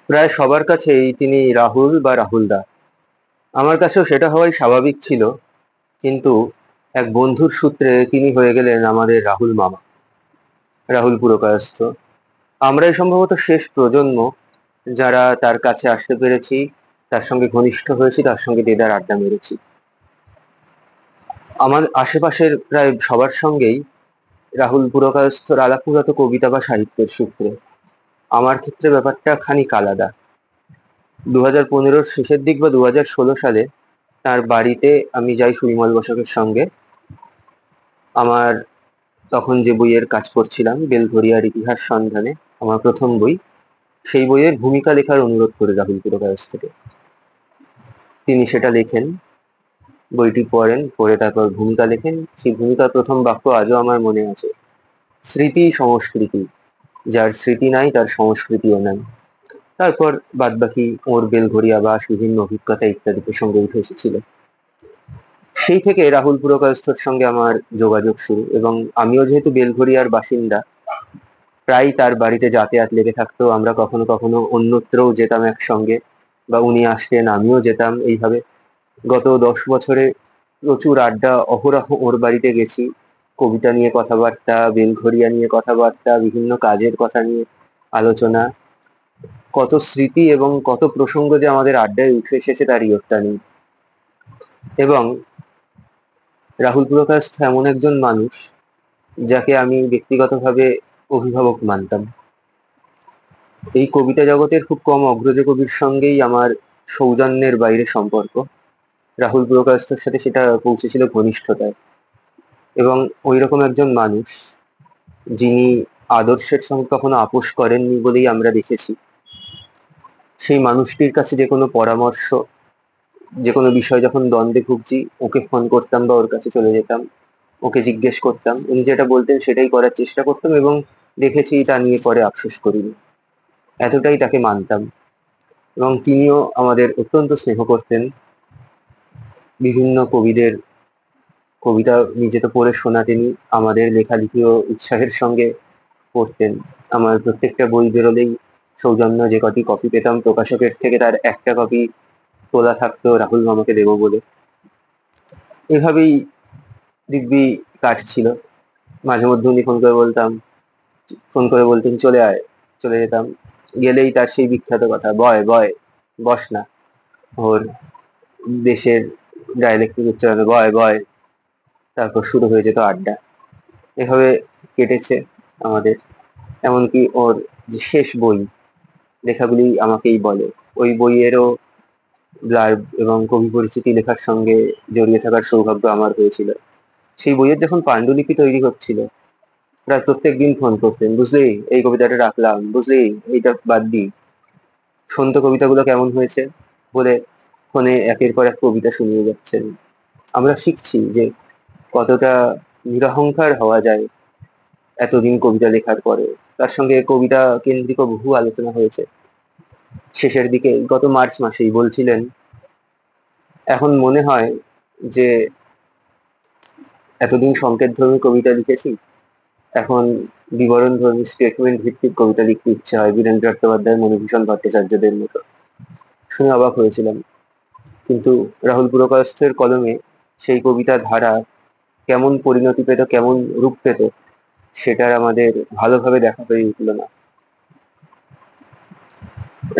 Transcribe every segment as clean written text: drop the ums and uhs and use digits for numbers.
প্রায় সবার কাছেই তিনি রাহুল বা রাহুলদা। আমার কাছেও সেটা হওয়াই স্বাভাবিক ছিল, কিন্তু এক বন্ধুর সূত্রে তিনি হয়ে গেলেন আমাদের রাহুল মামা, রাহুল পুরকায়স্থ। আমরাই সম্ভবত শেষ প্রজন্ম যারা তার কাছে আসতে পেরেছি, তার সঙ্গে ঘনিষ্ঠ হয়েছি, তার সঙ্গে দেদার আড্ডা মেরেছি। আমার আশেপাশের প্রায় সবার সঙ্গেই রাহুল পুরকায়স্থর আলাপ মূলত কবিতা বা সাহিত্যের সূত্রে। আমার ক্ষেত্রে ব্যাপারটা খানিক আলাদা। 2015-র শেষের দিক বা 2016 সালে তার বাড়িতে আমি যাই সুবিমল বসাকের সঙ্গে। আমার তখন যে বইয়ের কাজ করছিলাম, বেলঘরিয়ার ইতিহাস সন্ধানে, আমার প্রথম বই, সেই বইয়ের ভূমিকা লেখার অনুরোধ করে রাহুল পুরকায়স্থকে। তিনি সেটা লেখেন, বইটি পড়েন, পড়ে তারপর ভূমিকা লেখেন। সেই ভূমিকার প্রথম বাক্য আজও আমার মনে আছে: স্মৃতি সংস্কৃতি, যার স্মৃতি নাই তার সংস্কৃতিও নাই। তারপর বাদবাকি ওর বেলঘরিয়া বাস, বিভিন্ন অভিজ্ঞতা ইত্যাদি প্রসঙ্গে উঠে এসেছিল। সেই থেকে রাহুল পুরকায়স্থর সঙ্গে আমার যোগাযোগ শুরু, এবং আমিও যেহেতু বেলঘরিয়ার বাসিন্দা, প্রায় তার বাড়িতে যাতায়াত লেগে থাকতো। আমরা কখনো কখনো অন্যত্রও যেতাম একসঙ্গে, বা উনি আসতেন, আমিও যেতাম। এইভাবে গত 10 বছরে প্রচুর আড্ডা, অহরহ ওর বাড়িতে গেছি। কবিতা নিয়ে কথাবার্তা, বেলঘরিয়া নিয়ে কথাবার্তা, বিভিন্ন কাজের কথা নিয়ে আলোচনা। কত স্মৃতি এবং কত প্রসঙ্গ যে আমাদের আড্ডায় উঠে এসেছে তার ইয়ত্তা নেই। এবং রাহুল পুরকায়স্থ এমন একজন মানুষ যাকে আমি ব্যক্তিগতভাবে অভিভাবক মানতাম। এই কবিতা জগতের খুব কম অগ্রজ কবির সঙ্গেই আমার সৌজন্যের বাইরে সম্পর্ক। রাহুল পুরকায়স্থর সাথে সেটা পৌঁছেছিল ঘনিষ্ঠতায়। এবং ওইরকম একজন মানুষ, যিনি আদর্শের সঙ্গে কখনো আপোষ করেননি বলেই আমরা দেখেছি, সেই মানুষটির কাছে যে কোনো পরামর্শ, যে কোনো বিষয় যখন দ্বন্দ্বে ভুগছি, ওকে ফোন করতাম বা ওর কাছে চলে যেতাম, ওকে জিজ্ঞেস করতাম, উনি যেটা বলতেন সেটাই করার চেষ্টা করতাম, এবং দেখেছি তা নিয়ে পরে আফসোস করিনি। এতটাই তাকে মানতাম। এবং তিনিও আমাদের অত্যন্ত স্নেহ করতেন। বিভিন্ন কবিদের কবিতা নিজে তো পড়ে শোনাতেনই, আমাদের লেখালেখিও উৎসাহের সঙ্গে পড়তেন। আমার প্রত্যেকটা বই বেরোলেই সৌজন্য যে কটি কপি পেতাম প্রকাশকের থেকে, তার একটা কপি তোলা থাকতো রাহুল মামাকে দেবো বলে। এভাবেই দিব্যি কাটছিল। মাঝে মধ্যে উনি ফোন করে বলতেন চলে আয়, চলে যেতাম। গেলেই তার সেই বিখ্যাত কথা, বয় বয়, বস না। ওর দেশের ডায়ালেক্টিক উচ্চারণে বয় বয়, তারপর শুরু হয়ে যেত আড্ডা। এভাবে কেটেছে আমাদের। এমনকি ওর যে শেষ বই, লেখাগুলি আমাকেই বলে। ওই বইয়েরও ব্লার্ব এবং কবি পরিচিতি লেখার সঙ্গে জড়িয়ে থাকার সৌভাগ্য আমার হয়েছিল। সেই বইয়ের যখন পাণ্ডুলিপি তৈরি হচ্ছিল, প্রায় প্রত্যেক দিন ফোন করতেন, বুঝলি এই কবিতাটা রাখলাম, বুঝলি এইটা বাদ দি, শোন তো কবিতাগুলো কেমন হয়েছে, বলে ফোনে একের পর এক কবিতা শুনিয়ে যাচ্ছেন। আমরা শিখছি যে কতটা নিরহংকার হওয়া যায় এতদিন কবিতা লেখার পরে। তার সঙ্গে কবিতা কেন্দ্রিক বহু আলোচনা হয়েছে। শেষের দিকে গত মার্চ মাসেই বলছিলেন, এখন মনে হয় যে এতদিন সংকেতধর্মী কবিতা লিখেছি, এখন বিবরণধর্মী স্টেটমেন্ট ভিত্তিক কবিতা লিখতে ইচ্ছে হয়, বীরেন্দ্র চট্টোপাধ্যায়, মণিভূষণ ভট্টাচার্যদের মতো। শুনে অবাক হয়েছিলাম। কিন্তু রাহুল পুরকায়স্থের কলমে সেই কবিতা ধারা কেমন পরিণতি পেত, কেমন রূপ পেত, সেটার আমাদের ভালোভাবে দেখা হয়ে উঠল না।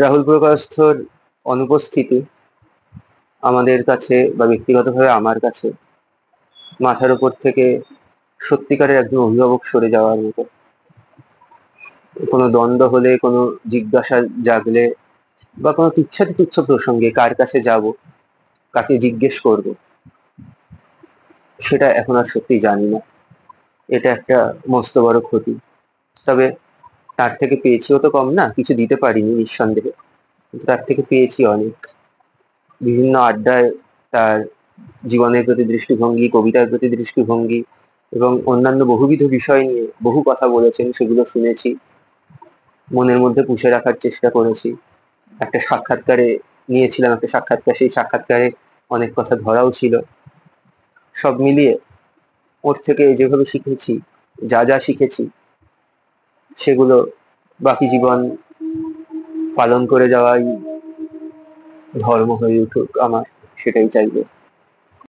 রাহুল পুরকায়স্থর অনুপস্থিতি আমাদের কাছে, বা ব্যক্তিগতভাবে আমার কাছে, মাথার উপর থেকে সত্যিকারের একজন অভিভাবক সরে যাওয়ার মতো। কোনো দ্বন্দ্ব হলে, কোনো জিজ্ঞাসা জাগলে, বা কোনো তুচ্ছাতি তুচ্ছ প্রসঙ্গে কার কাছে যাব, কাকে জিজ্ঞেস করব, সেটা এখন আর সত্যি জানি না। এটা একটা মস্ত বড় ক্ষতি। তবে তার থেকে পেয়েছিও তো কম না, কিছু দিতে পারিনি নিঃসন্দেহে, কিন্তু তার থেকে পেয়েছি অনেক। বিভিন্ন আড্ডায় তার জীবনের প্রতি দৃষ্টিভঙ্গি, কবিতার প্রতি দৃষ্টিভঙ্গি এবং অন্যান্য বহুবিধ বিষয় নিয়ে বহু কথা বলেছেন, সেগুলো শুনেছি, মনের মধ্যে পুষে রাখার চেষ্টা করেছি। একটা সাক্ষাৎকারে নিয়েছিলাম, একটা সাক্ষাৎকার, সেই সাক্ষাৎকারে অনেক কথা ধরাও ছিল। সব মিলিয়ে ওর থেকে যেভাবে শিখেছি, যা যা শিখেছি, সেগুলো বাকি জীবন পালন করে যাওয়াই ধর্ম হয়ে উঠুক আমার, সেটাই চাইবো।